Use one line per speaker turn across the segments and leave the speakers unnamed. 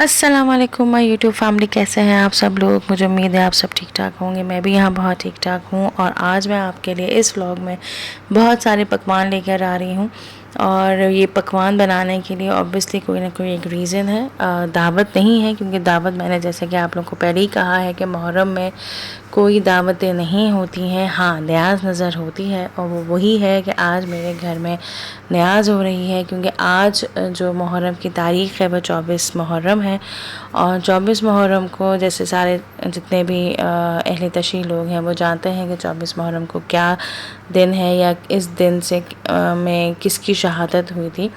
अस्सलाम वालेकुम my YouTube family, कैसे हैं आप सब लोग। मुझे उम्मीद है आप सब ठीक ठाक होंगे। मैं भी यहाँ बहुत ठीक ठाक हूँ और आज मैं आपके लिए इस व्लॉग में बहुत सारे पकवान लेकर आ रही हूँ। और ये पकवान बनाने के लिए ऑब्वियसली कोई ना कोई एक रीज़न है। दावत नहीं है, क्योंकि दावत मैंने जैसे कि आप लोगों को पहले ही कहा है कि मुहर्रम में कोई दावतें नहीं होती हैं। हाँ, न्याज़ नज़र होती है और वो वही है कि आज मेरे घर में न्याज़ हो रही है, क्योंकि आज जो मुहर्रम की तारीख़ है वो 24 मुहर्रम है। और 24 मुहर्रम को जैसे सारे जितने भी अहले तशरीह लोग हैं वो जानते हैं कि 24 मुहर्रम को क्या दिन है या इस दिन से में किसकी शहादत हुई थी।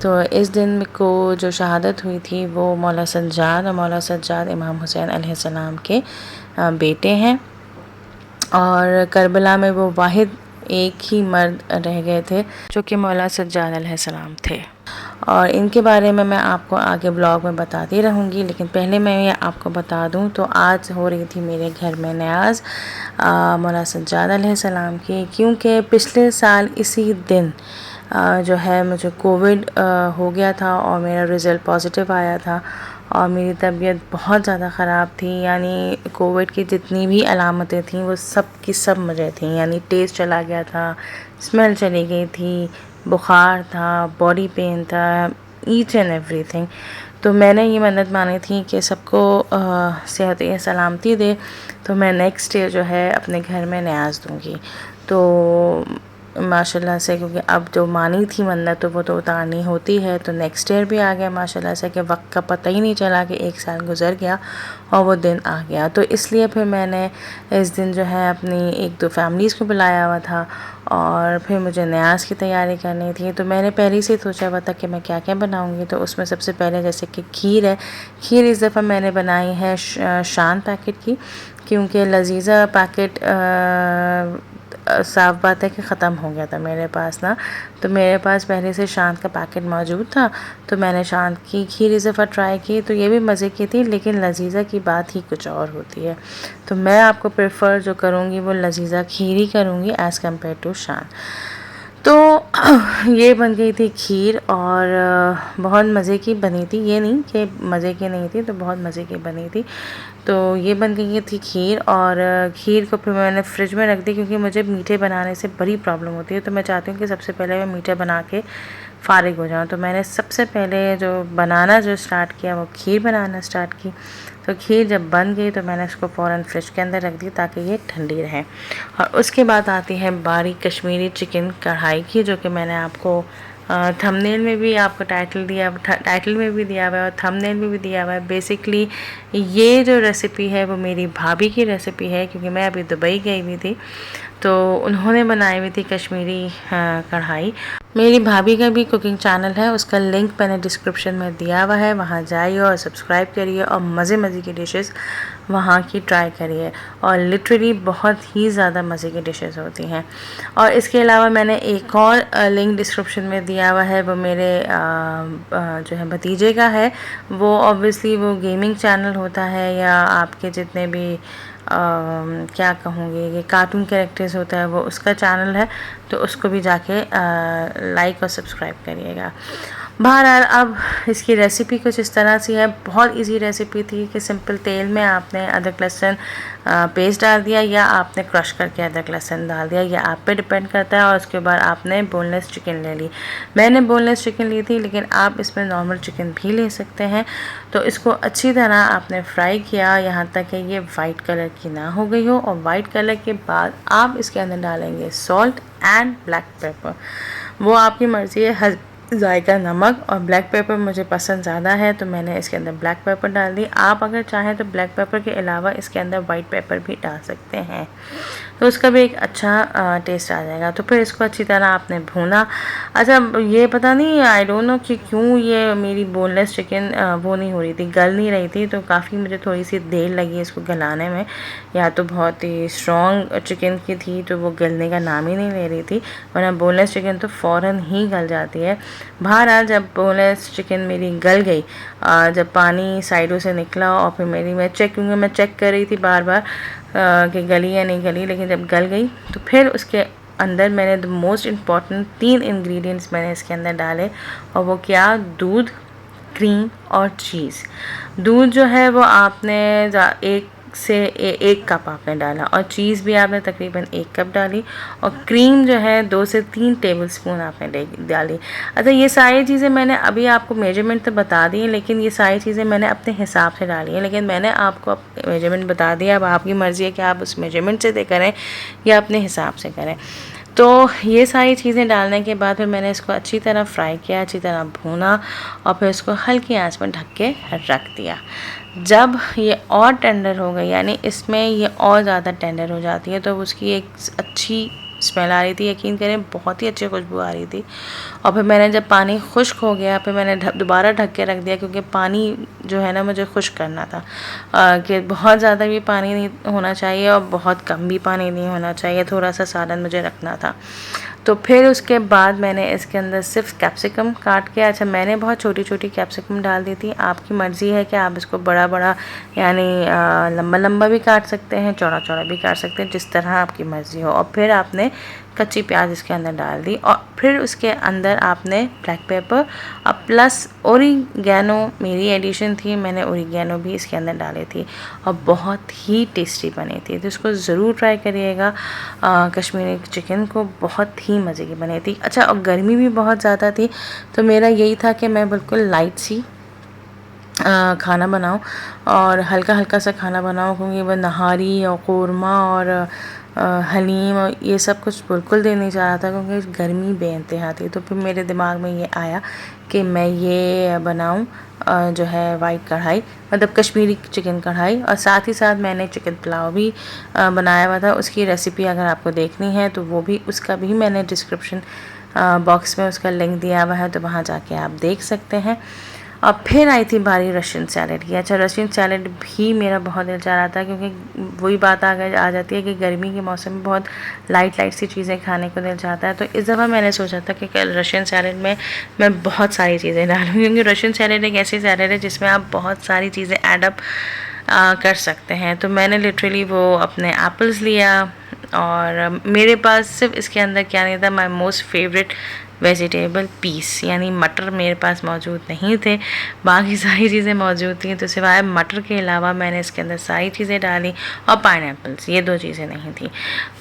तो इस दिन को जो शहादत हुई थी वो मौला सज्जाद और मौला सज्जाद इमाम हुसैन अलैहिस्सलाम के बेटे हैं। और करबला में वो वाहिद एक ही मर्द रह गए थे जो कि मौला सज्जाद अलैहिस्सलाम थे। और इनके बारे में मैं आपको आगे ब्लॉग में बताती रहूँगी, लेकिन पहले मैं ये आपको बता दूँ तो आज हो रही थी मेरे घर में न्याज़ मौला सज्जाद अलैहिस्सलाम की, क्योंकि पिछले साल इसी दिन जो है मुझे कोविड हो गया था और मेरा रिज़ल्ट पॉजिटिव आया था और मेरी तबीयत बहुत ज़्यादा ख़राब थी। यानी कोविड की जितनी भी अलामतें थीं वो सब की सब मुझे थी। यानी टेस्ट चला गया था, स्मेल चली गई थी, बुखार था, बॉडी पेन था, ईच एंड एवरीथिंग। तो मैंने ये मन्नत मानी थी कि सबको सेहत सलामती दे, तो मैं नेक्स्ट ईयर जो है अपने घर में न्याज़ दूँगी। तो माशाल्लाह से, क्योंकि अब जो मानी थी मन्नत तो वो तो उतारनी होती है, तो नेक्स्ट ईयर भी आ गया माशाल्लाह से कि वक्त का पता ही नहीं चला कि एक साल गुजर गया और वो दिन आ गया। तो इसलिए फिर मैंने इस दिन जो है अपनी एक दो फैमिलीज़ को बुलाया हुआ था और फिर मुझे न्याज़ की तैयारी करनी थी। तो मैंने पहले से सोचा हुआ था कि मैं क्या क्या बनाऊँगी। तो उसमें सबसे पहले जैसे कि खीर है, खीर इस दफ़ा मैंने बनाई है शान पैकेट की, क्योंकि लजीज़ा पैकेट साफ़ बात है कि ख़त्म हो गया था मेरे पास ना। तो मेरे पास पहले से शांत का पैकेट मौजूद था, तो मैंने शांत की खीर इस दफ़ा ट्राई की, तो ये भी मज़े की थी, लेकिन लजीज़ा की बात ही कुछ और होती है। तो मैं आपको प्रेफर जो करूँगी वो लजीज़ा खीर ही करूँगी एज़ कम्पेयर टू शान। तो ये बन गई थी खीर और बहुत मज़े की बनी थी। ये नहीं कि मज़े की नहीं थी, तो बहुत मज़े की बनी थी। तो ये बन गई थी खीर और खीर को फिर मैंने फ्रिज में रख दी, क्योंकि मुझे मीठे बनाने से बड़ी प्रॉब्लम होती है। तो मैं चाहती हूँ कि सबसे पहले मैं मीठा बना के फ़ारिग हो जाऊँ। तो मैंने सबसे पहले जो स्टार्ट किया वो खीर बनाना स्टार्ट की। तो खीर जब बन गई तो मैंने उसको फ़ौरन फ्रिज के अंदर रख दी ताकि ये ठंडी रहे। और उसके बाद आती है बारीक कश्मीरी चिकन कढ़ाई की, जो कि मैंने आपको थंबनेल में भी आपको टाइटल में भी दिया हुआ है और थंबनेल में भी दिया हुआ है। बेसिकली ये जो रेसिपी है वो मेरी भाभी की रेसिपी है, क्योंकि मैं अभी दुबई गई हुई थी तो उन्होंने बनाई हुई थी कश्मीरी कढ़ाई। मेरी भाभी का भी कुकिंग चैनल है, उसका लिंक मैंने डिस्क्रिप्शन में दिया हुआ है, वहाँ जाइए और सब्सक्राइब करिए और मज़े की डिशेस वहाँ की ट्राई करिए। और लिटरली बहुत ही ज़्यादा मज़े की डिशेस होती हैं। और इसके अलावा मैंने एक और लिंक डिस्क्रिप्शन में दिया हुआ है, वो मेरे जो है भतीजे का है। वो ऑब्वियसली वो गेमिंग चैनल होता है या आपके जितने भी क्या कहूँगी ये कार्टून कैरेक्टर्स होता है वो उसका चैनल है, तो उसको भी जाके लाइक और सब्सक्राइब करिएगा। बहरहाल अब इसकी रेसिपी कुछ इस तरह से है। बहुत इजी रेसिपी थी कि सिंपल तेल में आपने अदरक लहसुन पेस्ट डाल दिया या आपने क्रश करके अदरक लहसुन डाल दिया, ये आप पे डिपेंड करता है। और उसके बाद आपने बोनलेस चिकन ले ली। मैंने बोनलेस चिकन ली थी, लेकिन आप इसमें नॉर्मल चिकन भी ले सकते हैं। तो इसको अच्छी तरह आपने फ्राई किया यहाँ तक कि ये वाइट कलर की ना हो गई हो। और वाइट कलर के बाद आप इसके अंदर डालेंगे सॉल्ट एंड ब्लैक पेपर। वो आपकी मर्ज़ी है, जायका नमक और ब्लैक पेपर मुझे पसंद ज़्यादा है, तो मैंने इसके अंदर ब्लैक पेपर डाल दी। आप अगर चाहें तो ब्लैक पेपर के अलावा इसके अंदर वाइट पेपर भी डाल सकते हैं, तो उसका भी एक अच्छा टेस्ट आ जाएगा। तो फिर इसको अच्छी तरह आपने भूना। अच्छा, ये पता नहीं आई डोंट नो कि क्यों ये मेरी बोनलेस चिकन वो नहीं हो रही थी, गल नहीं रही थी। तो काफ़ी मुझे थोड़ी सी देर लगी इसको गलाने में, या तो बहुत ही स्ट्रॉन्ग चिकन की थी तो वो गलने का नाम ही नहीं ले रही थी, वरना बोनलेस चिकन तो फ़ौरन ही गल जाती है। बहरहाल जब बोनलेस चिकन मेरी गल गई, जब पानी साइडों से निकला और फिर मैं चेक कर रही थी बार बार कि गली या नहीं गली, लेकिन जब गल गई तो फिर उसके अंदर मैंने द मोस्ट इम्पॉर्टेंट 3 इंग्रेडिएंट्स मैंने इसके अंदर डाले। और वो क्या, दूध, क्रीम और चीज़। दूध जो है वो आपने 1 कप आपने डाला और चीज़ भी आपने तकरीबन 1 कप डाली और क्रीम जो है 2 से 3 टेबलस्पून आपने डाली। अच्छा, ये सारी चीज़ें मैंने अभी आपको मेजरमेंट तो बता दी है, लेकिन ये सारी चीज़ें मैंने अपने हिसाब से डाली हैं, लेकिन मैंने आपको मेजरमेंट बता दिया। अब आपकी मर्ज़ी है कि आप उस मेजरमेंट से करें या अपने हिसाब से करें। तो ये सारी चीज़ें डालने के बाद फिर मैंने इसको अच्छी तरह फ्राई किया, अच्छी तरह भूना और फिर इसको हल्की आंच पर ढक के रख दिया। जब ये और टेंडर हो गई, यानी इसमें ये और ज़्यादा टेंडर हो जाती है, तो उसकी एक अच्छी स्मेल आ रही थी, यकीन करें बहुत ही अच्छी खुशबू आ रही थी। और फिर मैंने जब पानी खुश्क हो गया फिर मैंने दोबारा ढक के रख दिया, क्योंकि पानी जो है ना मुझे खुश्क करना था कि बहुत ज़्यादा भी पानी नहीं होना चाहिए और बहुत कम भी पानी नहीं होना चाहिए, थोड़ा सा सालन मुझे रखना था। तो फिर उसके बाद मैंने इसके अंदर सिर्फ कैप्सिकम काट के, अच्छा मैंने बहुत छोटी छोटी कैप्सिकम डाल दी थी। आपकी मर्ज़ी है कि आप इसको बड़ा बड़ा यानी लंबा लंबा भी काट सकते हैं, चौड़ा चौड़ा भी काट सकते हैं, जिस तरह आपकी मर्ज़ी हो। और फिर आपने कच्ची प्याज इसके अंदर डाल दी और फिर उसके अंदर आपने ब्लैक पेपर और प्लस ओरिगैनो मेरी एडिशन थी, मैंने ओरिगैनो भी इसके अंदर डाली थी और बहुत ही टेस्टी बनी थी। तो इसको ज़रूर ट्राई करिएगा। कश्मीरी चिकन को बहुत ही मज़े की बनी थी। अच्छा, और गर्मी भी बहुत ज़्यादा थी, तो मेरा यही था कि मैं बिल्कुल लाइट सी खाना बनाऊं और हल्का हल्का सा खाना बनाऊं, क्योंकि वह नहारी और कोरमा और हलीम और ये सब कुछ बिल्कुल दिल नहीं चाह रहा था, क्योंकि गर्मी बेइंतहा थी। तो फिर मेरे दिमाग में ये आया कि मैं ये बनाऊं जो है वाइट कढ़ाई, मतलब कश्मीरी चिकन कढ़ाई, और साथ ही साथ मैंने चिकन पुलाव भी बनाया हुआ था। उसकी रेसिपी अगर आपको देखनी है तो वो भी, उसका भी मैंने डिस्क्रिप्शन बॉक्स में उसका लिंक दिया हुआ है, तो वहाँ जाके आप देख सकते हैं। और फिर आई थी बारी रशियन सैलेड की। अच्छा, रशियन सैलेड भी मेरा बहुत दिल चाह रहा था, क्योंकि वही बात आ जाती है कि गर्मी के मौसम में बहुत लाइट सी चीज़ें खाने को दिल चाहता है। तो इस दफ़ा मैंने सोचा था कि कल रशियन सैलेड में मैं बहुत सारी चीज़ें डालूँ, क्योंकि रशियन सैलेड एक ऐसी सैलेड है जिसमें आप बहुत सारी चीज़ें एडअप कर सकते हैं। तो मैंने लिटरली वो अपने एप्पल्स लिया और मेरे पास सिर्फ इसके अंदर क्या नहीं था, my most favourite vegetable piece यानी मटर मेरे पास मौजूद नहीं थे, बाकी सारी चीज़ें मौजूद थी। तो सिवाय मटर के अलावा मैंने इसके अंदर सारी चीज़ें डाली और पाइनएप्पल्स, ये 2 चीज़ें नहीं थी।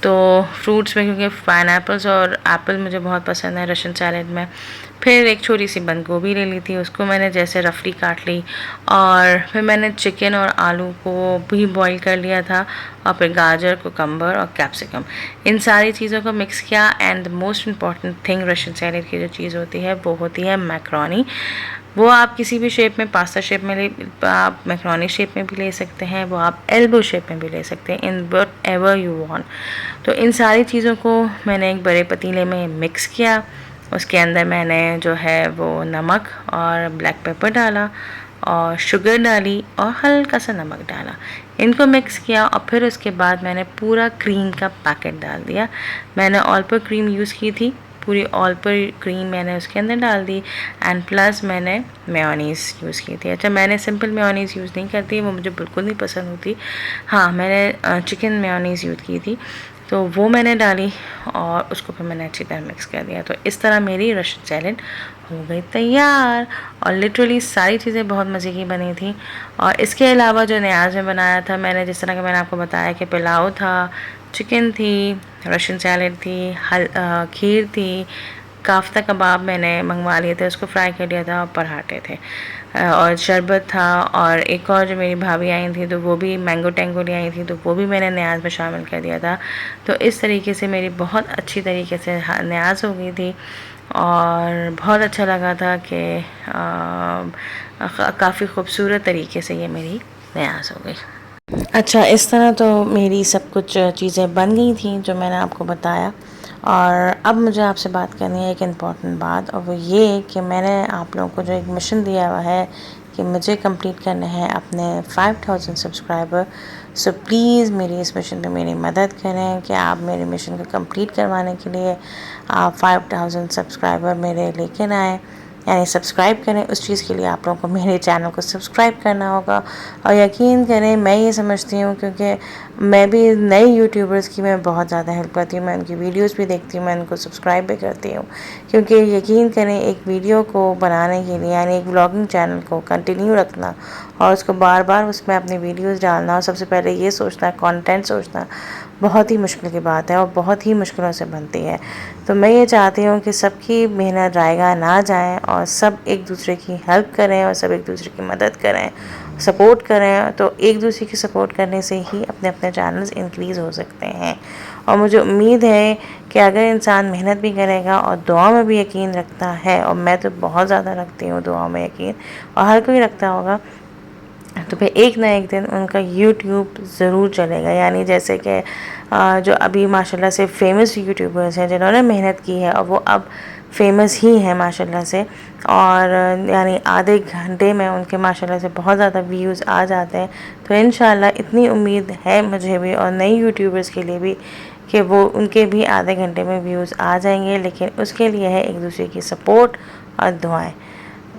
तो फ्रूट्स में क्योंकि पाइनएप्पल्स और एप्पल मुझे बहुत पसंद है रशियन सैलेड में। फिर एक छोटी सी बंद गोभी ले ली थी, उसको मैंने जैसे रफली काट ली और फिर मैंने चिकन और आलू को भी बॉईल कर लिया था और फिर गाजर, कुकम्बर और कैप्सिकम, इन सारी चीज़ों को मिक्स किया। And the most important thing Russian salad की जो चीज़ होती है वो होती है मैक्रोनी। वो आप किसी भी शेप में, पास्ता शेप में आप मैक्रोनी शेप में भी ले सकते हैं, वो आप एल्बो शेप में भी ले सकते हैं, in what ever you want. तो इन सारी चीज़ों को मैंने एक बड़े पतीले में मिक्स किया। उसके अंदर मैंने जो है वो नमक और ब्लैक पेपर डाला और शुगर डाली और हल्का सा नमक डाला, इनको मिक्स किया और फिर उसके बाद मैंने पूरा क्रीम का पैकेट डाल दिया। मैंने ऑल पर क्रीम यूज़ की थी, पूरी ऑल पर क्रीम मैंने उसके अंदर डाल दी एंड प्लस मैंने मेयोनीज़ यूज़ की थी। अच्छा, मैंने सिंपल मेयोनीज़ यूज़ नहीं करती, वो मुझे बिल्कुल नहीं पसंद होती। हाँ, मैंने चिकन मेयोनीज़ यूज़ की थी, तो वो मैंने डाली और उसको फिर मैंने अच्छी तरह मिक्स कर दिया। तो इस तरह मेरी रशियन सैलेड हो गई तैयार और लिटरली सारी चीज़ें बहुत मज़े की बनी थी। और इसके अलावा जो न्याज में बनाया था मैंने, जिस तरह का मैंने आपको बताया कि पुलाव था, चिकन थी, रशियन सैलेड थी, खीर थी, काफ्ता कबाब मैंने मंगवा लिए थे, उसको फ्राई कर लिया था और पराठे थे और शरबत था। और एक और जो मेरी भाभी आई थी तो वो भी मैंगो टैंगो ले आई थी, तो वो भी मैंने न्याज में शामिल कर दिया था। तो इस तरीके से मेरी बहुत अच्छी तरीके से न्याज हो गई थी और बहुत अच्छा लगा था कि काफ़ी ख़ूबसूरत तरीके से ये मेरी न्याज हो गई। अच्छा, इस तरह तो मेरी सब कुछ चीज़ें बन गई थी जो मैंने आपको बताया। और अब मुझे आपसे बात करनी है एक इम्पॉर्टेंट बात, और वो ये कि मैंने आप लोगों को जो एक मिशन दिया हुआ है कि मुझे कंप्लीट करने हैं अपने 5000 सब्सक्राइबर। सो प्लीज़ मेरी इस मिशन पे मेरी मदद करें कि आप मेरे मिशन को कंप्लीट करवाने के लिए आप 5000 सब्सक्राइबर मेरे लेकर आएँ। यानी सब्सक्राइब करें। उस चीज़ के लिए आप लोगों को मेरे चैनल को सब्सक्राइब करना होगा। और यकीन करें, मैं ये समझती हूँ, क्योंकि मैं भी नए यूट्यूबर्स की मैं बहुत ज़्यादा हेल्प करती हूँ, मैं उनकी वीडियोस भी देखती हूँ, मैं उनको सब्सक्राइब भी करती हूँ। क्योंकि यकीन करें, एक वीडियो को बनाने के लिए यानी एक व्लॉगिंग चैनल को कंटिन्यू रखना और उसको बार बार उसमें अपनी वीडियोस डालना और सबसे पहले ये सोचना, कंटेंट सोचना, बहुत ही मुश्किल की बात है और बहुत ही मुश्किलों से बनती है। तो मैं ये चाहती हूँ कि सबकी मेहनत ज़ाया ना जाए और सब एक दूसरे की हेल्प करें और सब एक दूसरे की मदद करें, सपोर्ट करें। तो एक दूसरे की सपोर्ट करने से ही अपने अपने चैनल्स इंक्रीज़ हो सकते हैं। और मुझे उम्मीद है कि अगर इंसान मेहनत भी करेगा और दुआ में भी यकीन रखता है, और मैं तो बहुत ज़्यादा रखती हूँ दुआ में यकीन, और हर कोई रखता होगा, तो फिर एक ना एक दिन उनका यूट्यूब ज़रूर चलेगा। यानी जैसे कि जो अभी माशाल्लाह से फेमस यूट्यूबर्स हैं जिन्होंने मेहनत की है और वो अब फेमस ही हैं माशाल्लाह से, और यानी आधे घंटे में उनके माशाल्लाह से बहुत ज़्यादा व्यूज़ आ जाते हैं। तो इंशाल्लाह इतनी उम्मीद है मुझे भी और नई यूट्यूबर्स के लिए भी कि वो उनके भी आधे घंटे में व्यूज़ आ जाएंगे, लेकिन उसके लिए है एक दूसरे की सपोर्ट और दुआएं।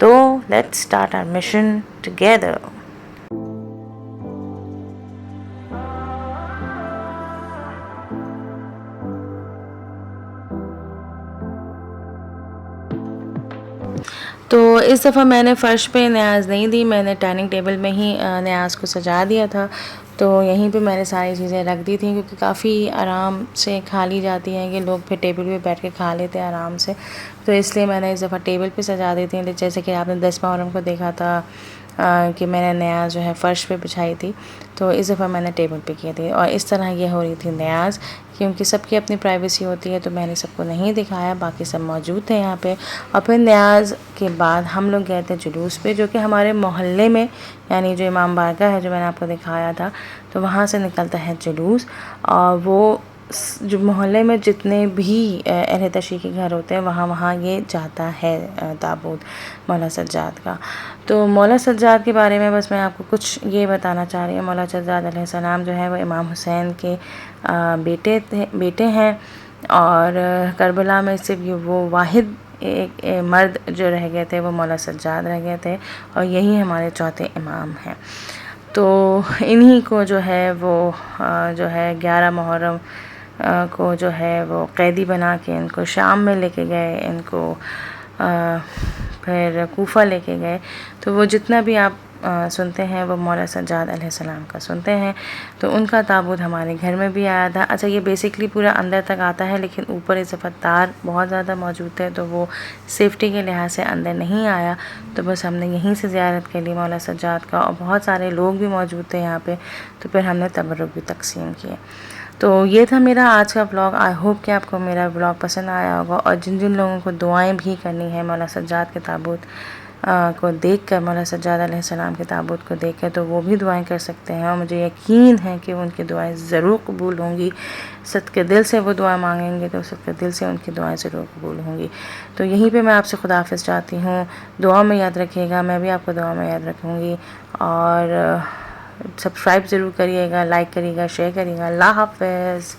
तो let's start our mission together. तो इस दफ़ा मैंने फ़र्श पे न्याज़ नहीं दी, मैंने डाइनिंग टेबल में ही न्याज़ को सजा दिया था। तो यहीं पे मैंने सारी चीज़ें रख दी थी, क्योंकि काफ़ी आराम से खा ली जाती हैं कि लोग फिर टेबल पे बैठ के खा लेते हैं आराम से। तो इसलिए मैंने इस दफ़ा टेबल पे सजा दी थी। जैसे कि आपने 10 मुहर्रम को देखा था कि मैंने न्याज़ जो है फ़र्श पे बिछाई थी, तो इस दफ़ा मैंने टेबल पे की थी। और इस तरह ये हो रही थी न्याज़, क्योंकि सबकी अपनी प्राइवेसी होती है, तो मैंने सबको नहीं दिखाया, बाकी सब मौजूद थे यहाँ पे। और फिर न्याज़ के बाद हम लोग गए थे जुलूस पे, जो कि हमारे मोहल्ले में, यानी जो इमाम बारगाह है जो मैंने आपको दिखाया था, तो वहाँ से निकलता है जुलूस। और वो जो मोहल्ले में जितने भी अहले तशरीह के घर होते हैं, वहाँ वहाँ ये जाता है ताबूत मौला सज्जाद का। तो मौला सज्जाद के बारे में बस मैं आपको कुछ ये बताना चाह रही हूँ। मौला सज्जाद अलैहिस्सलाम जो है वो इमाम हुसैन के बेटे हैं, और करबला में सिर्फ वो वाहिद एक मर्द जो रह गए थे वो मौला सज्जाद रह गए थे, और यही हमारे चौथे इमाम हैं। तो इन्हीं को जो है वो जो है 11 मुहर्रम को जो है वो कैदी बना के इनको शाम में लेके गए, इनको फिर कूफा लेके गए। तो वो जितना भी आप सुनते हैं वो मौला सज्जाद अलैहिस्सलाम का सुनते हैं। तो उनका ताबूत हमारे घर में भी आया था। अच्छा, ये बेसिकली पूरा अंदर तक आता है, लेकिन ऊपर इस दफ़ा तार बहुत ज़्यादा मौजूद थे, तो वो सेफ्टी के लिहाज से अंदर नहीं आया। तो बस हमने यहीं से ज़ियारत कर ली मौला सज्जाद का, और बहुत सारे लोग भी मौजूद थे यहाँ पे, तो फिर हमने तबर्रुक भी तकसीम किए। तो ये था मेरा आज का व्लॉग। आई होप कि आपको मेरा व्लॉग पसंद आया होगा, और जिन जिन लोगों को दुआएं भी करनी है मौला सज्जाद के ताबूत को देखकर, मौला सज्जाद अलैहिस्सलाम के ताबूत को देखकर, तो वो भी दुआएं कर सकते हैं, और मुझे यकीन है कि उनकी दुआएं ज़रूर कबूल होंगी। सच्चे दिल से वो दुआ मांगेंगे तो सच्चे दिल से उनकी दुआएं ज़रूर कबूल होंगी। तो यहीं पे मैं आपसे खुदाफिज़ चाहती हूँ। दुआ में याद रखिएगा, मैं भी आपको दुआ में याद रखूँगी, और सब्सक्राइब ज़रूर करिएगा, लाइक करिएगा, शेयर करिएगा। अल्लाह हाफ़िज़।